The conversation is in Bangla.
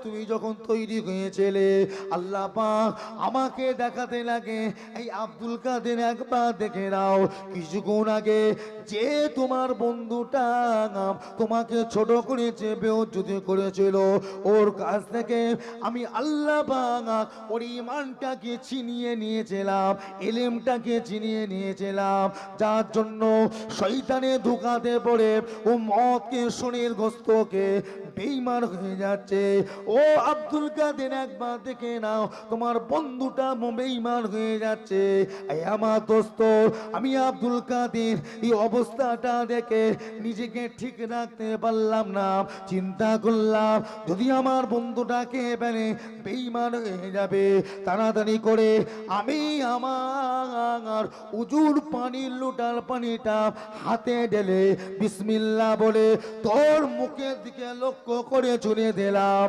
তুমি যখন তৈরি হয়েছিলে আল্লাহ পাক আমাকে দেখাতে লাগে এই আব্দুল কাদের একবার দেখে নাও কিছুক্ষণ আগে যে তোমার বন্ধুটা তোমাকে ছোট করেছে বেইজ্জতি করেছিল ওর কাছ থেকে আমি আল্লাহ পাক ওর ঈমানটাকে ছিনিয়ে নিয়েছিলাম ইলমটাকে ছিনিয়ে নিয়েছিলাম যার জন্য শয়তানে ধোঁকাতে পড়ে ও মদকে শরীর গোস্তকে বেঈমান হয়ে যাচ্ছে। ও আব্দুল কাদের একবার দেখে নাও তোমার বন্ধুটা বেঈমান হয়ে যাচ্ছে। এই আমার দোস্ত আমি আব্দুল কাদের এই অবস্থাটা দেখে নিজেকে ঠিক রাখতে পারলাম না, চিন্তা করলাম যদি আমার বন্ধুটাকে পেলে বেঈমান হয়ে যাবে। তাড়াতাড়ি করে আমি আমার উজুর পানির লোটার পানিটা হাতে ঢেলে বিসমিল্লাহ বলে তোর মুখের দিকে লক্ষ্য করে ছুঁড়ে দিলাম।